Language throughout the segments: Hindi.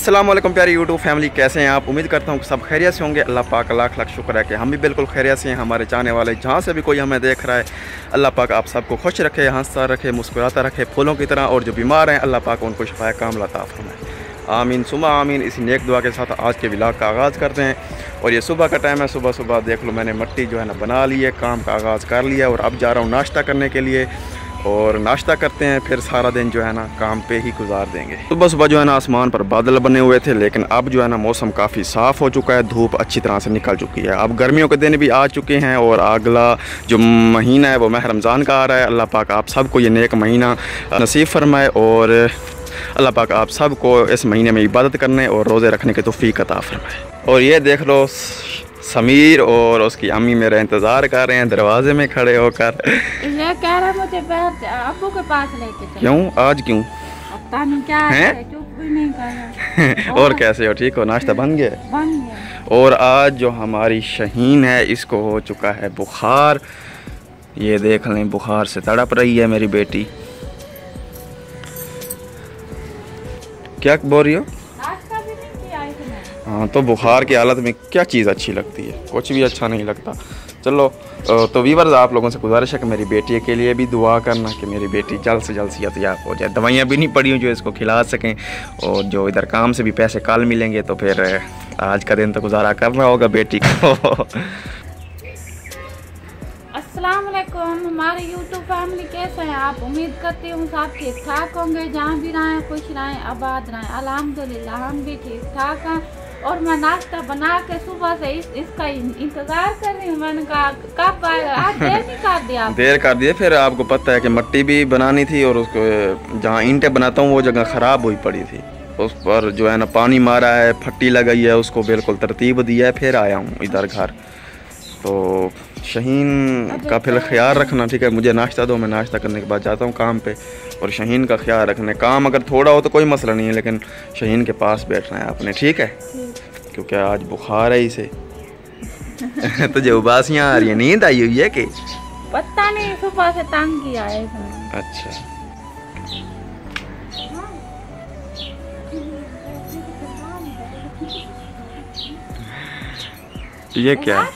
अस्सलाम वालेकुम प्यारी यूट्यूब फैमिली, कैसे हैं आप। उम्मीद करता हूँ कि सब खैरियत से होंगे। अल्लाह पाक लाख लाख शुक्र है कि हम भी बिल्कुल खैरियत से हैं। हमारे चाहने वाले जहाँ से भी कोई हमें देख रहा है, अल्लाह पाक आप सबको खुश रखे, हंसता रखे, मुस्कुराता रखे फूलों की तरह। और जो बीमार हैं अल्लाह पाक उनको शिफाए कामिला अता फरमाए। आमीन सुमा आमीन। इसी नेक दुआ के साथ आज के व्लॉग का आगाज़ करते हैं। और ये सुबह का टाइम है। सुबह सुबह देख लो मैंने मट्टी जो है ना बना ली है, काम का आगाज़ कर लिया और अब जा रहा हूँ नाश्ता करने के लिए। और नाश्ता करते हैं, फिर सारा दिन जो है ना काम पे ही गुजार देंगे। सुबह सुबह जो है ना आसमान पर बादल बने हुए थे, लेकिन अब जो है ना मौसम काफ़ी साफ़ हो चुका है, धूप अच्छी तरह से निकल चुकी है। अब गर्मियों के दिन भी आ चुके हैं और अगला जो महीना है वो माह रमज़ान का आ रहा है। अल्लाह पाक आप सबको ये नेक महीना नसीब फरमाए और अल्लाह पाक आप सबको इस महीने में इबादत करने और रोज़े रखने की तौफीक अता फरमाए। और ये देख लो समीर और उसकी अम्मी मेरा इंतज़ार कर रहे हैं दरवाजे में खड़े होकर। ये कह रहा मुझे अब्बू के पास लेके चलो। क्यों आज क्यों? पता नहीं क्या है, चुप भी नहीं कर रहा। और कैसे हो, ठीक हो? नाश्ता बन गया? बन गया। और आज जो हमारी शहीन है इसको हो चुका है बुखार। ये देख लें, बुखार से तड़प रही है मेरी बेटी। क्या बोल रही हो? हाँ, तो बुखार की हालत में क्या चीज़ अच्छी लगती है? कुछ भी अच्छा नहीं लगता। चलो तो वीवर्स, आप लोगों से गुजारिश है कि मेरी बेटी के लिए भी दुआ करना कि मेरी बेटी जल्द से जल्द सेहतयाब हो जाए। दवाइयाँ भी नहीं पड़ी हुई जो इसको खिला सकें, और जो इधर काम से भी पैसे कल मिलेंगे तो फिर आज का दिन तो गुजारा करना होगा बेटी को। अस्सलाम वालेकुम हमारे यूट्यूब फैमिली, कैसे हैं आप? उम्मीद करती हूँ सब ठीक ठाक होंगे, जहाँ भी रहें खुश रहें, आबाद रहें। अल्हम्दुलिल्लाह हम भी ठीक ठाक हैं। और मैं नाश्ता बना के सुबह से इसका इंतज़ार कर रही हूँ। मैंने कहा कब आएगा, आज देर नहीं कर दिया। देर कर दिए। फिर आपको पता है कि मट्टी भी बनानी थी और उसको जहाँ ईंटें बनाता हूँ वो जगह ख़राब हुई पड़ी थी, उस पर जो है ना पानी मारा है, फट्टी लगाई है, उसको बिल्कुल तरतीब दिया है, फिर आया हूँ इधर घर। तो शहीन का फिर ख्याल रखना, ठीक है? मुझे नाश्ता दो, मैं नाश्ता करने के बाद जाता हूँ काम पे। और शहीन का ख्याल रखना, काम अगर थोड़ा हो तो कोई मसला नहीं है, लेकिन शहीन के पास बैठना है आपने, ठीक है? क्योंकि आज बुखार है इसे। तुझे उबासियाँ आ रही है, नींद आई हुई है कि? पता नहीं, सुबह से तंग किया है इसने। अच्छा, ये क्या है?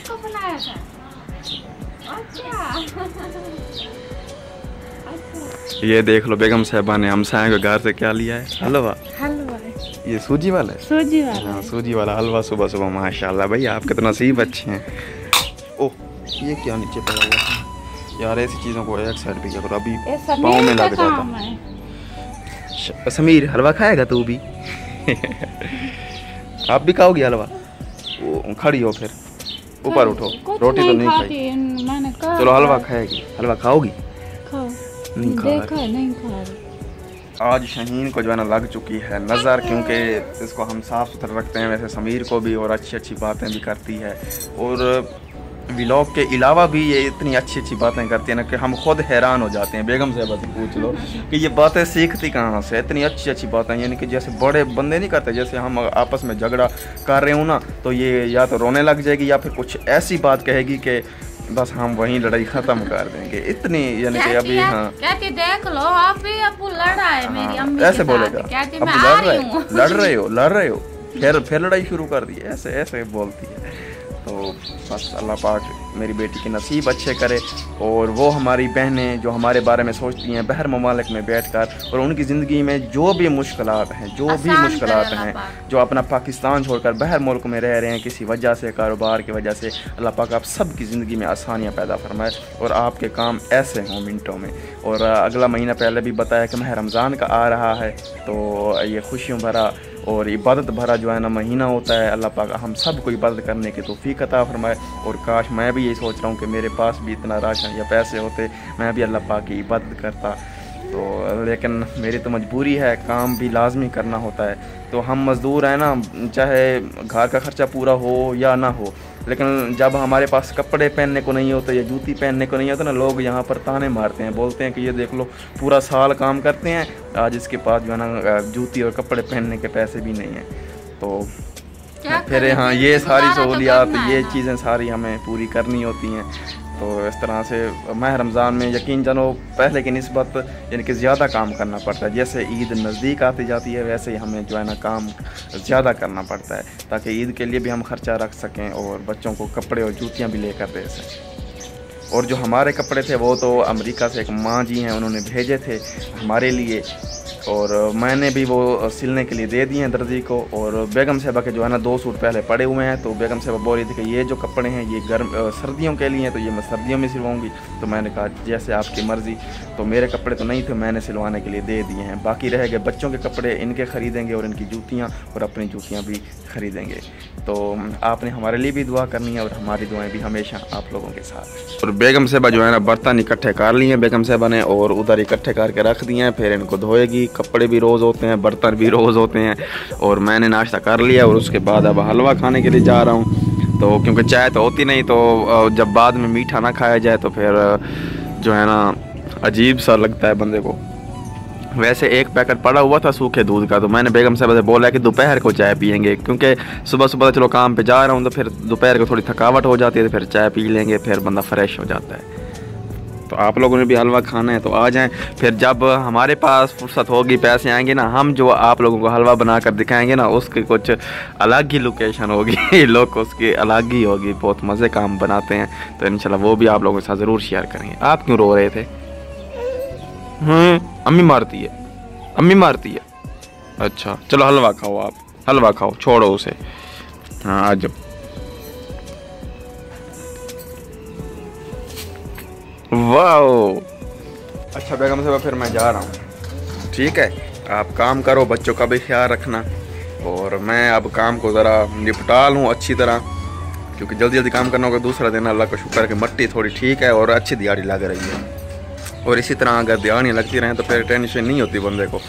ये देख लो बेगम साहबा ने हमसाए के घर से क्या लिया है? हलवा। हलवा ये सूजी वाला है? सूजी वाला। हाँ, सूजी वाला हलवा सुबह सुबह। माशाल्लाह भाई, आपके तो नसीब अच्छे हैं। ओह, ये क्या नीचे पड़ा हुआ है यार? ऐसी चीज़ों को एक साइड पे क्या करो, अभी पाँव में लग जाता। समीर हलवा खाएगा तू भी? आप भी खाओगी हलवा? खड़ी हो, फिर ऊपर उठो। रोटी तो नहीं खाई, चलो हलवा खाएगी। हलवा खाओगी? नहीं खा। आज शहीन को जो है ना लग चुकी है नज़र, क्योंकि इसको हम साफ़ सुथरा रखते हैं, वैसे समीर को भी, और अच्छी अच्छी बातें भी करती है। और व्लॉग के अलावा भी ये इतनी अच्छी अच्छी बातें करती है ना कि हम खुद हैरान हो जाते हैं। बेगम साहबा से पूछ लो कि ये बातें सीखती कहाँ से, इतनी अच्छी अच्छी बातें। यानी कि जैसे बड़े बंदे नहीं करते, जैसे हम आपस में झगड़ा कर रहे हो ना, तो ये या तो रोने लग जाएगी या फिर कुछ ऐसी बात कहेगी कि बस हम वहीं लड़ाई ख़त्म कर देंगे। इतनी यानी कि अभी हाँ कहती देख लो आप भी अबू लड़ा है मेरी अम्मी ऐसे बोलेगा। अब लड़ रहे हो फिर लड़ाई शुरू कर दी, ऐसे ऐसे बोलती है। तो बस अल्लाह पाक मेरी बेटी के नसीब अच्छे करे। और वो हमारी बहनें जो हमारे बारे में सोचती हैं बहर ममालिक में बैठकर, और उनकी ज़िंदगी में जो भी मुश्किलात हैं, जो अपना पाकिस्तान छोड़कर बहर मुल्क में रह रहे हैं किसी वजह से, कारोबार की वजह से, अल्लाह पाक आप सब की ज़िंदगी में आसानियाँ पैदा फरमाए और आपके काम ऐसे हों मिनटों में। और अगला महीना पहले भी बताया कि माह रमज़ान का आ रहा है, तो ये खुशियों भरा और इबादत भरा जो है ना महीना होता है। अल्लाह पाक हम सब को इबादत करने की तौफीक अता फरमाए। और काश मैं भी यही सोच रहा हूँ कि मेरे पास भी इतना राशन या पैसे होते, मैं भी अल्लाह पाक की इबादत करता। तो लेकिन मेरी तो मजबूरी है, काम भी लाजमी करना होता है। तो हम मज़दूर हैं ना, चाहे घर का ख़र्चा पूरा हो या ना हो, लेकिन जब हमारे पास कपड़े पहनने को नहीं होते या जूती पहनने को नहीं होता ना, लोग यहाँ पर ताने मारते हैं, बोलते हैं कि ये देख लो पूरा साल काम करते हैं, आज इसके पास जो है ना जूती और कपड़े पहनने के पैसे भी नहीं हैं। तो फिर हाँ ये सारी सहूलियात, ये चीज़ें सारी हमें पूरी करनी होती हैं। तो इस तरह से माह रमज़ान में यकीन जानो पहले की निस्बत यानी कि ज़्यादा काम करना पड़ता है। जैसे ईद नज़दीक आती जाती है वैसे ही हमें जो है ना काम ज़्यादा करना पड़ता है ताकि ईद के लिए भी हम ख़र्चा रख सकें और बच्चों को कपड़े और जूतियाँ भी लेकर दे सकें। और जो हमारे कपड़े थे वो तो अमेरिका से एक माँ जी हैं उन्होंने भेजे थे हमारे लिए, और मैंने भी वो सिलने के लिए दे दिए हैं दर्जी को। और बेगम साहबा के जो है ना 2 सूट पहले पड़े हुए हैं, तो बेगम साहबा बोल रही थी कि ये जो कपड़े हैं ये सर्दियों के लिए हैं, तो ये मैं सर्दियों में सिलवाऊंगी। तो मैंने कहा जैसे आपकी मर्ज़ी। तो मेरे कपड़े तो नहीं थे, मैंने सिलवाने के लिए दे दिए हैं। बाकी रह गए बच्चों के कपड़े, इनके ख़रीदेंगे और इनकी जूतियाँ और अपनी जूतियाँ भी ख़रीदेंगे। तो आपने हमारे लिए भी दुआ करनी है और हमारी दुआएं भी हमेशा आप लोगों के साथ। और बेगम साहबा जो है ना बर्तन इकट्ठे कर लिए हैं बेगम साहबा ने, और उधर इकट्ठे करके रख दिए हैं। फिर इनको धोएगी, कपड़े भी रोज़ होते हैं, बर्तन भी रोज़ होते हैं। और मैंने नाश्ता कर लिया और उसके बाद अब हलवा खाने के लिए जा रहा हूँ। तो क्योंकि चाय तो होती नहीं, तो जब बाद में मीठा ना खाया जाए तो फिर जो है ना अजीब सा लगता है बंदे को। वैसे एक पैकेट पड़ा हुआ था सूखे दूध का, तो मैंने बेगम साहब से बोला कि दोपहर को चाय पियेंगे, क्योंकि सुबह सुबह चलो काम पे जा रहा हूँ तो फिर दोपहर को थोड़ी थकावट हो जाती है, तो फिर चाय पी लेंगे, फिर बंदा फ्रेश हो जाता है। तो आप लोगों ने भी हलवा खाना है तो आ जाएं। फिर जब हमारे पास फुर्सत होगी, पैसे आएंगे ना, हम जो आप लोगों को हलवा बना कर दिखाएंगे ना, उसकी कुछ अलग ही लोकेशन होगी लोग उसकी अलग ही होगी। बहुत मज़े का हम बनाते हैं, तो इंशाल्लाह वो भी आप लोगों के साथ ज़रूर शेयर करेंगे। आप क्यों रो रहे थे? अम्मी मारती है, अम्मी मारती है। अच्छा चलो हलवा खाओ, आप हलवा खाओ, छोड़ो उसे। हाँ आ जाओ। वाह अच्छा बेगम साहब फिर मैं जा रहा हूँ, ठीक है? आप काम करो, बच्चों का भी ख्याल रखना, और मैं अब काम को ज़रा निपटा लूँ अच्छी तरह, क्योंकि जल्दी जल्दी काम करना होगा। दूसरा दिन अल्लाह का शुक्र है कि मिट्टी थोड़ी ठीक है और अच्छी दिहाड़ी लग रही है। और इसी तरह अगर दिहाड़ियाँ लगती रहें तो फिर टेंशन नहीं होती बंदे को,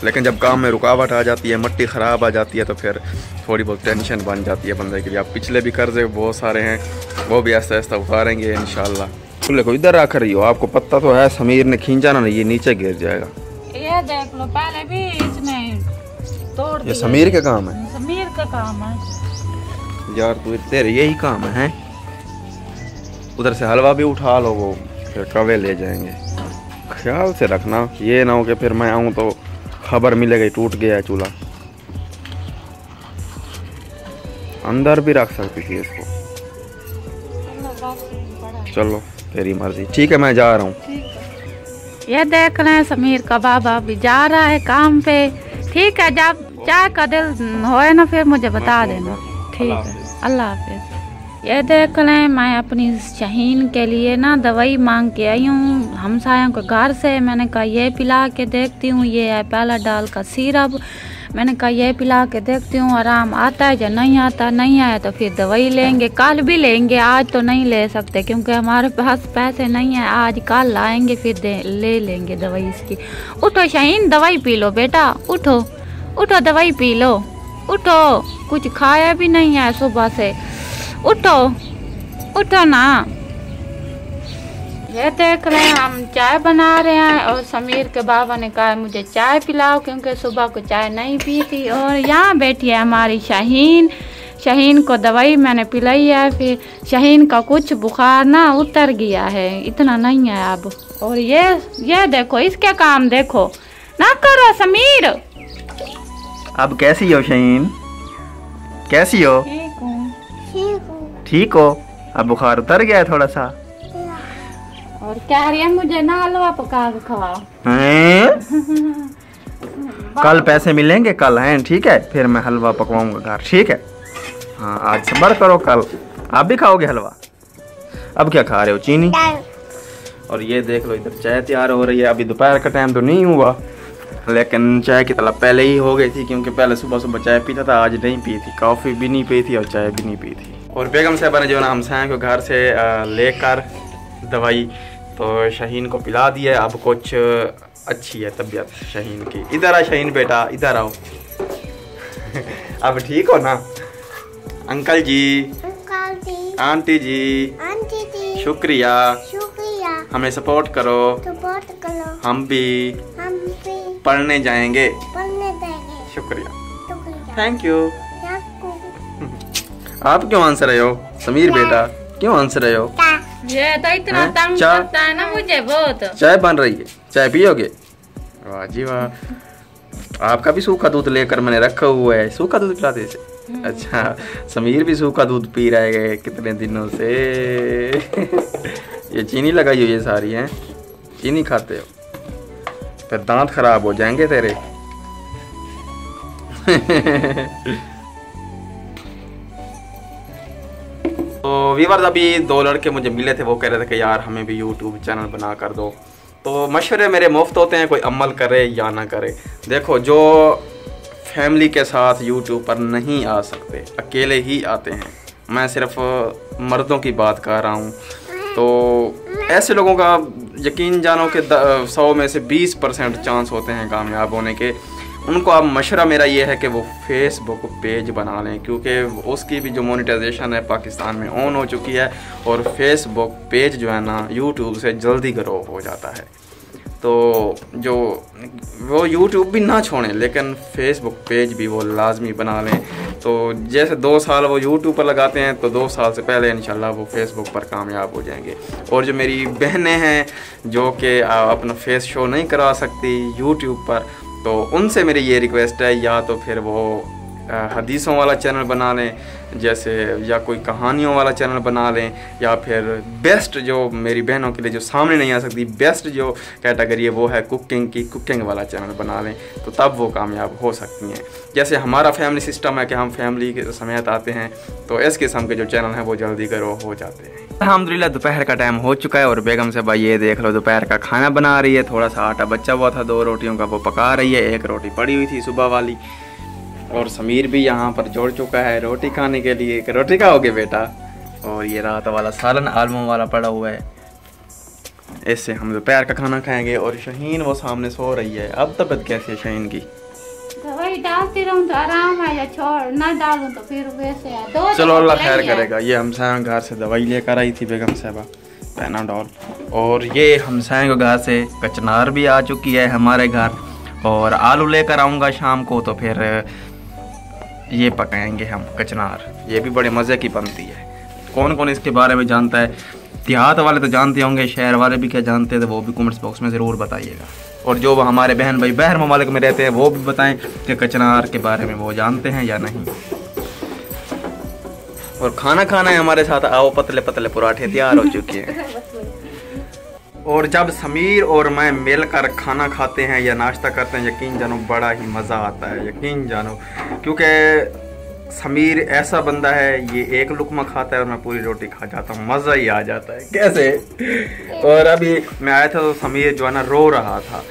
लेकिन जब काम में रुकावट आ जाती है, मिट्टी ख़राब आ जाती है, तो फिर थोड़ी बहुत टेंशन बन जाती है बंदे के लिए। अब पिछले भी कर्जे बहुत सारे हैं, वो भी आहिस्ता आहिस्ता उतारेंगे इंशाल्लाह। खुले को इधर रख रही हो, आपको पता तो है समीर ने खींचा ना, ये नीचे गिर जाएगा। ये देख लो, पहले भी इसने तोड़ दिया। ये समीर के काम है, समीर का काम है यार। तू तेरे यही काम है। उधर से हलवा भी उठा लो, वो फिर कवे ले जाएंगे। ख्याल से रखना, ये ना हो कि फिर मैं आऊँ तो खबर मिलेगी टूट गया है चूल्हा। अंदर भी रख सकती थी इसको। चलो तेरी मर्जी, ठीक है मैं जा रहा हूँ। ये देख रहे हैं समीर का बाबा भी जा रहा है काम पे, ठीक है? जब चाय का दिल होए ना फिर मुझे बता देना, ठीक है? अल्लाह हाफिज। ये देख लें, मैं अपनी शहीन के लिए ना दवाई मांग के आई हूँ हमसायों के घर से। मैंने कहा ये पिला के देखती हूँ, ये है पैराडाल का सिरप। मैंने कहा ये पिला के देखती हूँ आराम आता है या नहीं आता। नहीं आया तो फिर दवाई लेंगे, कल भी लेंगे, आज तो नहीं ले सकते क्योंकि हमारे पास पैसे नहीं है। आज कल लाएंगे फिर ले लेंगे दवाई इसकी। उठो शहीन, दवाई पी लो बेटा, उठो उठो दवाई पी लो, उठो। कुछ खाया भी नहीं है सुबह से, उठो उठो ना। ये देख रहे हैं हम चाय बना रहे हैं, और समीर के बाबा ने कहा मुझे चाय पिलाओ क्योंकि सुबह को चाय नहीं पी थी। और यहाँ बैठी है हमारी शहीन। शहीन को दवाई मैंने पिलाई है, फिर शहीन का कुछ बुखार ना उतर गया है, इतना नहीं है अब। और ये देखो, इसके काम देखो ना, करो समीर। अब कैसी हो शहीन, कैसी हो? ठीक हो? अब बुखार उतर गया है थोड़ा सा? और कह रही है मुझे ना हलवा पका के खवाओ। कल पैसे मिलेंगे, कल हैं, ठीक है? फिर मैं हलवा पकवाऊंगा घर, ठीक है? हाँ आज सब्र करो, कल आप भी खाओगे हलवा। अब क्या खा रहे हो? चीनी। और ये देख लो इधर चाय तैयार हो रही है। अभी दोपहर का टाइम तो नहीं हुआ, लेकिन चाय की तलब पहले ही हो गई थी, क्योंकि पहले सुबह सुबह चाय पीता था, आज नहीं पी थी। कॉफ़ी भी नहीं पी थी और चाय भी नहीं पी थी। और बेगम साहबा ने जो ना हमसायों को घर से लेकर दवाई तो शहीन को पिला दी है। अब कुछ अच्छी है तबीयत शहीन की। इधर आ शहीन बेटा, इधर आओ। अब ठीक हो ना? अंकल जी, आंटी जी, शुक्रिया, हमें सपोर्ट करो, हम भी पढ़ने जाएंगे। शुक्रिया, थैंक यू। आप क्यों हंस रहे हो समीर बेटा, क्यों हंस रहे हो? ये तो इतना तंग करता है ना मुझे बहुत। चाय बन रही है, चाय पियोगे? वाह जी वाह। आपका भी सूखा दूध लेकर मैंने रखा हुआ है, सूखा दूध पिलाते इसे? अच्छा, समीर भी सूखा दूध पी रहे है कितने दिनों से। ये चीनी लगाई हुई है सारी है, चीनी खाते हो? फिर दांत खराब हो जाएंगे तेरे। तो व्यूअर्स, अभी 2 लड़के मुझे मिले थे, वो कह रहे थे कि यार हमें भी यूट्यूब चैनल बना कर दो। तो मशवरे मेरे मुफ्त होते हैं, कोई अमल करे या ना करे। देखो, जो फैमिली के साथ यूट्यूब पर नहीं आ सकते, अकेले ही आते हैं, मैं सिर्फ मर्दों की बात कर रहा हूँ। तो ऐसे लोगों का यकीन जानो कि 100 में से 20% चांस होते हैं कामयाब होने के। उनको अब मशवरा मेरा ये है कि वो फेसबुक पेज बना लें, क्योंकि उसकी भी जो मोनेटाइजेशन है पाकिस्तान में ऑन हो चुकी है, और फेसबुक पेज जो है ना यूट्यूब से जल्दी ग्रो हो जाता है। तो जो वो यूट्यूब भी ना छोड़ें, लेकिन फेसबुक पेज भी वो लाजमी बना लें। तो जैसे 2 साल वो यूट्यूब पर लगाते हैं, तो 2 साल से पहले इंशाल्लाह वो फेसबुक पर कामयाब हो जाएंगे। और जो मेरी बहनें हैं जो कि अपना फेस शो नहीं करा सकती यूट्यूब पर, तो उनसे मेरी ये रिक्वेस्ट है, या तो फिर वो हदीसों वाला चैनल बना लें, जैसे, या कोई कहानियों वाला चैनल बना लें, या फिर बेस्ट जो मेरी बहनों के लिए जो सामने नहीं आ सकती, बेस्ट जो कैटेगरी है वो है कुकिंग की, कुकिंग वाला चैनल बना लें, तो तब वो कामयाब हो सकती हैं। जैसे हमारा फैमिली सिस्टम है कि हम फैमिली के समेत आते हैं, तो इस किस्म के जो चैनल हैं वो जल्दी ग्रो हो जाते हैं। अल्हम्दुलिल्लाह दोपहर का टाइम हो चुका है, और बेगम साहबा ये देख लो दोपहर का खाना बना रही है। थोड़ा सा आटा बचा हुआ था 2 रोटियों का, वो पका रही है। 1 रोटी पड़ी हुई थी सुबह वाली, और समीर भी यहाँ पर जुड़ चुका है रोटी खाने के लिए। कि रोटी खाओगे बेटा? और ये रात वाला सालन आलू वाला पड़ा हुआ है, इससे हम दोपहर का खाना खाएंगे। और शहीन वो सामने सो रही है। अब तबीयत कैसी है शहीन की? दवाई डालती रहूं तो आराम है, या छोड़ ना डालूं तो फिर वैसे है। चलो अल्लाह खैर करेगा। ये हमसाया घर से दवाई लेकर आई थी बेगम साहबा, पैनाडोल। और ये हमसाया के घर से कचनार भी आ चुकी है हमारे घर, और आलू लेकर आऊँगा शाम को, तो फिर ये पकाएंगे हम कचनार। ये भी बड़े मज़े की बनती है। कौन कौन इसके बारे में जानता है? देहात वाले तो जानते होंगे, शहर वाले भी क्या जानते हैं, तो वो भी कमेंट्स बॉक्स में ज़रूर बताइएगा। और जो हमारे बहन भाई बाहर ममालिक में रहते हैं, वो भी बताएं कि कचनार के बारे में वो जानते हैं या नहीं। और खाना खाना है हमारे साथ, आओ। पतले पतले पराठे तैयार हो चुके हैं। और जब समीर और मैं मिलकर खाना खाते हैं या नाश्ता करते हैं, यकीन जानो बड़ा ही मज़ा आता है, यकीन जानो। क्योंकि समीर ऐसा बंदा है, ये 1 लुकमा खाता है और मैं पूरी रोटी खा जाता हूँ, मज़ा ही आ जाता है। कैसे? और अभी मैं आया था तो समीर जो है ना रो रहा था,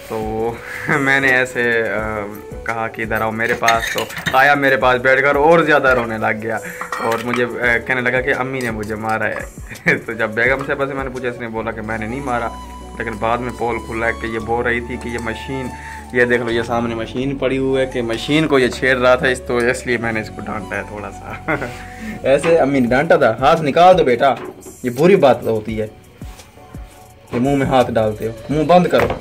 तो मैंने ऐसे कहा कि इधर आओ मेरे पास, तो आया मेरे पास बैठकर और ज़्यादा रोने लग गया, और मुझे कहने लगा कि अम्मी ने मुझे मारा है। तो जब बेगम साहबा से मैंने पूछा, इसने बोला कि मैंने नहीं मारा, लेकिन बाद में पोल खुला है कि ये बोल रही थी कि ये मशीन, ये देख लो ये सामने मशीन पड़ी हुई है, कि मशीन को ये छेड़ रहा था, तो इसलिए मैंने इसको डांटा है थोड़ा सा। ऐसे अम्मी ने डांटा था, हाथ निकाल दो बेटा, ये बुरी बात होती है कि मुँह में हाथ डालते हो, मुँह बंद करो,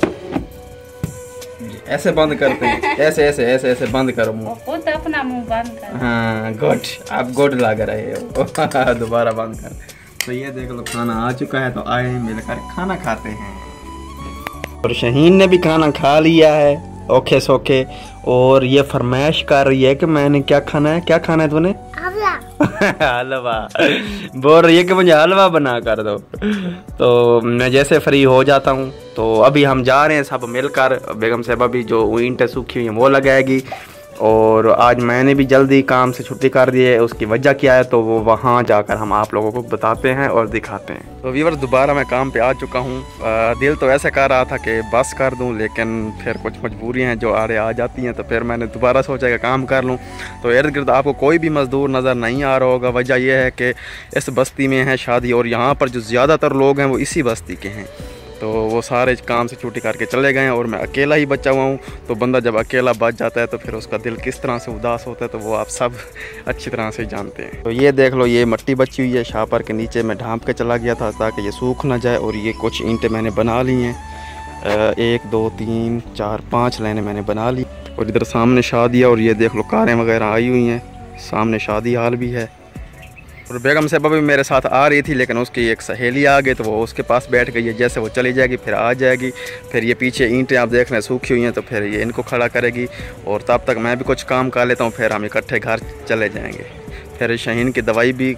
ऐसे बंद करते हैं, ऐसे ऐसे ऐसे ऐसे बंद करो मुँह, खुद अपना मुँह बंद कर। हाँ गुड, आप गुड लग रहे हो। दोबारा बंद कर। तो ये देख लो खाना आ चुका है, तो आए मिलकर खाना खाते हैं। और शहीन ने भी खाना खा लिया है ओखे सोखे, और ये फरमाइश कर रही है कि मैंने क्या खाना है, क्या खाना है तूने? हलवा। बोल रही है कि मुझे हलवा बना कर दो। तो मैं जैसे फ्री हो जाता हूँ, तो अभी हम जा रहे हैं सब मिलकर। बेगम साहबा भी जो ईंटें सूखी हुई हैं वो लगाएगी, और आज मैंने भी जल्दी काम से छुट्टी कर दी है। उसकी वजह क्या है तो वो वहाँ जाकर हम आप लोगों को बताते हैं और दिखाते हैं। तो व्यूअर्स दोबारा मैं काम पे आ चुका हूँ। दिल तो ऐसे कर रहा था कि बस कर दूँ, लेकिन फिर कुछ मजबूरियाँ हैं जो आ जाती हैं, तो फिर मैंने दोबारा सोचा कि काम कर लूँ। तो इर्द गिर्द आपको कोई भी मज़दूर नज़र नहीं आ रहा होगा। वजह यह है कि इस बस्ती में है शादी, और यहाँ पर जो ज़्यादातर लोग हैं वो इसी बस्ती के हैं। तो वो सारे काम से छुट्टी करके चले गए हैं, और मैं अकेला ही बचा हुआ हूँ। तो बंदा जब अकेला बच जाता है तो फिर उसका दिल किस तरह से उदास होता है, तो वो आप सब अच्छी तरह से जानते हैं। तो ये देख लो, ये मट्टी बची हुई है, शापर के नीचे मैं ढांप के चला गया था ताकि ये सूख ना जाए। और ये कुछ ईंटें मैंने बना ली हैं, 1 2 3 4 5 लाइनें मैंने बना ली। और इधर सामने शादी है, और ये देख लो कारें वगैरह आई हुई हैं, सामने शादी हाल भी है। और बेगम साहबा भी मेरे साथ आ रही थी, लेकिन उसकी एक सहेली आ गई तो वो उसके पास बैठ गई है। जैसे वो चली जाएगी फिर आ जाएगी। फिर ये पीछे ईंटें आप देख रहे हैं सूखी हुई हैं, तो फिर ये इनको खड़ा करेगी और तब तक मैं भी कुछ काम कर लेता हूँ, फिर हम इकट्ठे घर चले जाएंगे। फिर शहीन की दवाई भी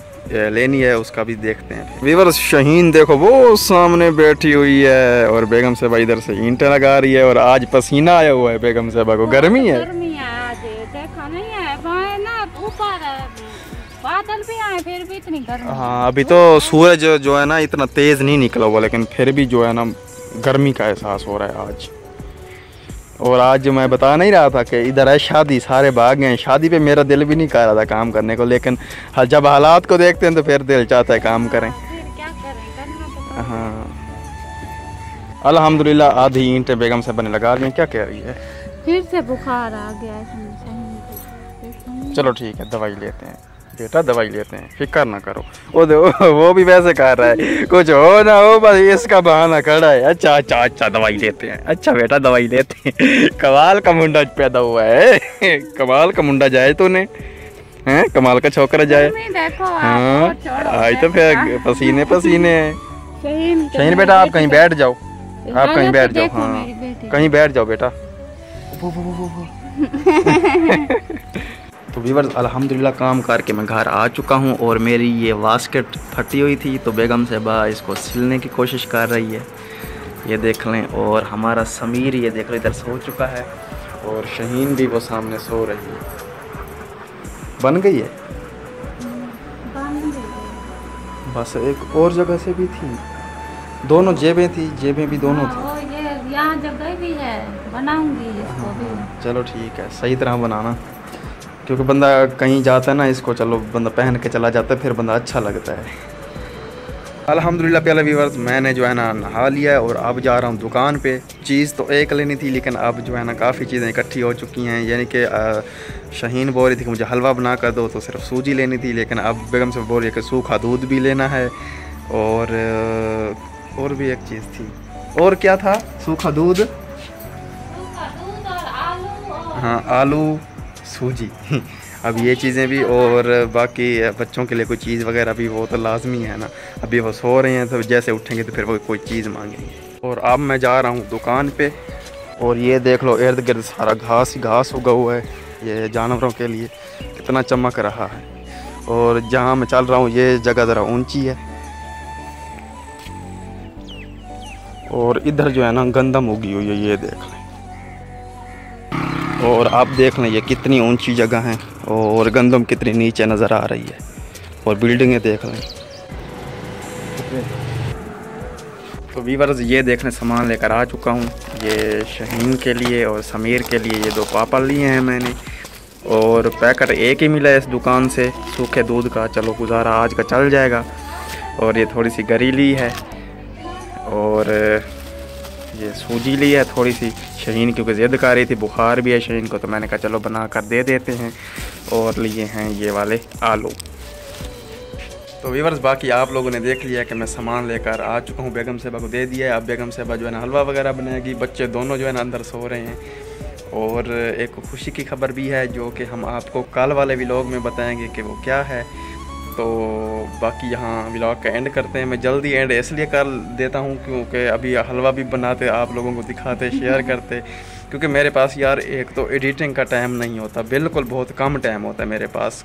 लेनी है, उसका भी देखते हैं। वीवर्स, शहीन देखो वो सामने बैठी हुई है और बेगम साहबा इधर से ईंटें लगा रही है। और आज पसीना आया हुआ है बेगम साहबा को, गर्मी है। बादल भी आए फिर भी इतनी गर्मी। हाँ, अभी तो सूरज जो है ना इतना तेज़ नहीं निकला हुआ, लेकिन फिर भी जो है ना गर्मी का एहसास हो रहा है आज। और आज मैं बता नहीं रहा था कि इधर है शादी, सारे भाग गए। शादी पे मेरा दिल भी नहीं कर रहा था काम करने को, लेकिन जब हालात को देखते हैं तो फिर दिल चाहता है काम करें। क्या करें, हाँ, अल्हम्दुलिल्लाह आधी ईंटें बेगम साहब ने लगा दी। क्या कह रही है? फिर से बुखार आ गया। चलो ठीक है, दवाई लेते हैं बेटा, दवाई लेते हैं, फिक्र ना करो। वो भी वैसे कर रहा है, कुछ हो ना हो बस इसका बहाना खड़ा है। अच्छा अच्छा अच्छा, दवाई लेते हैं। अच्छा बेटा दवाई लेते हैं। कमाल का मुंडा पैदा हुआ है। कमाल का मुंडा जाए तूने, हैं? कमाल का छोकरा जाए। हाँ, आज तो फिर पसीने पसीने है। शहीन बेटा आप कहीं बैठ जाओ, आप कहीं बैठ जाओ। हाँ, कहीं बैठ जाओ बेटा। तो व्यूअर्स, अल्हम्दुलिल्लाह काम करके मैं घर आ चुका हूँ और मेरी ये बास्केट फटी हुई थी, तो बेगम साहबा इसको सिलने की कोशिश कर रही है। ये देख लें। और हमारा समीर ये देख लो इधर सो चुका है और शहीन भी वो सामने सो रही है। बन गई है? बस एक और जगह से भी थी, दोनों जेबें थी, जेबें भी दोनों थी। यहाँ जगह भी है, बनाऊंगी इसको भी। चलो ठीक है, सही तरह बनाना, क्योंकि बंदा कहीं जाता है ना, इसको चलो बंदा पहन के चला जाता है, फिर बंदा अच्छा लगता है। अल्हम्दुलिल्लाह पहले व्यूअर्स मैंने जो है ना नहा लिया है और अब जा रहा हूँ दुकान पे। चीज़ तो एक लेनी थी, लेकिन अब जो है ना काफ़ी चीज़ें इकट्ठी हो चुकी हैं। यानी कि शहीन बोल रही थी कि मुझे हलवा बना कर दो, तो सिर्फ सूजी लेनी थी, लेकिन अब बेगम से बोल रही है कि सूखा दूध भी लेना है। और भी एक चीज़ थी। और क्या था? सूखा दूध और आलू। हाँ, आलू, सूजी। अब ये चीज़ें भी, और बाकी बच्चों के लिए कोई चीज़ वगैरह भी, वो तो लाजमी है ना। अभी वो सो रहे हैं, तो जैसे उठेंगे तो फिर वो कोई चीज़ मांगेंगे। और अब मैं जा रहा हूँ दुकान पे। और ये देख लो इर्द गिर्द सारा घास ही घास उगा हुआ है, ये जानवरों के लिए कितना चमक रहा है। और जहाँ मैं चल रहा हूँ ये जगह ज़रा ऊंची है। और इधर जो है ना गंदम उगी हुई है, ये देख लें। और आप देख लें ये कितनी ऊंची जगह है और गंदम कितनी नीचे नज़र आ रही है। और बिल्डिंगें देख लें। तो व्यूअर्स, ये देखने सामान लेकर आ चुका हूँ। ये शहीन के लिए और समीर के लिए ये 2 पापड़ लिए हैं मैंने। और पैकेट एक ही मिला है इस दुकान से सूखे दूध का, चलो गुजारा आज का चल जाएगा। और ये थोड़ी सी गरी ली है और ये सूजी ली है थोड़ी सी शहीन, क्योंकि ज़िद कर रही थी, बुखार भी है शहीन को, तो मैंने कहा चलो बना कर दे देते हैं। और लिए हैं ये वाले आलू। तो व्यूअर्स, बाकी आप लोगों ने देख लिया कि मैं सामान लेकर आ चुका हूँ, बेगम साहबा को दे दिया है। अब बेगम साहबा जो है ना हलवा वगैरह बनाएगी, बच्चे दोनों जो है ना अंदर सो रहे हैं। और एक खुशी की खबर भी है जो कि हम आपको कल वाले व्लॉग में बताएंगे कि वो क्या है। तो बाकी यहाँ व्लॉग का एंड करते हैं। मैं जल्दी एंड इसलिए कर देता हूँ क्योंकि अभी हलवा भी बनाते, आप लोगों को दिखाते, शेयर करते, क्योंकि मेरे पास यार एक तो एडिटिंग का टाइम नहीं होता, बिल्कुल बहुत कम टाइम होता है मेरे पास,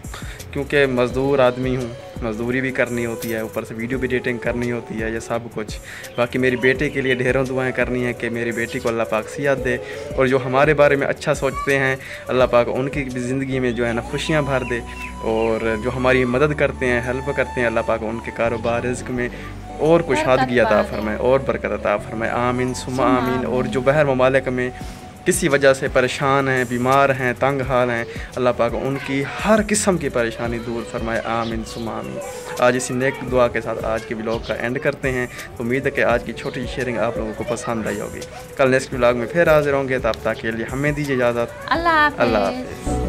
क्योंकि मज़दूर आदमी हूँ, मज़दूरी भी करनी होती है, ऊपर से वीडियो भी एडिटिंग करनी होती है, ये सब कुछ। बाकी मेरी बेटी के लिए ढेरों दुआएं करनी है कि मेरी बेटी को अल्लाह पाक सियात दे, और जो हमारे बारे में अच्छा सोचते हैं अल्लाह पाक उनकी ज़िंदगी में जो है ना खुशियाँ भर दे, और जो हमारी मदद करते हैं, हेल्प करते हैं, अल्लाह पाक उनके कारोबार रिज़्क़ में और कुशादगी अता फरमाए और बरकत अता फरमाए। आमीन सुम्मा आमीन। और जो बाहर ममालिक में किसी वजह से परेशान हैं, बीमार हैं, तंग हाल हैं, अल्लाह पाक उनकी हर किस्म की परेशानी दूर फरमाए। आमीन सुम्मा आमीन। आज इसी नेक दुआ के साथ आज के व्लॉग का एंड करते हैं। तो उम्मीद है कि आज की छोटी शेयरिंग आप लोगों को पसंद आई होगी। कल नेक्स्ट व्लॉग में फिर हाजिर होंगे, तब तक के लिए हमें दीजिए इजाज़त। अल्लाह हाफ़िज़।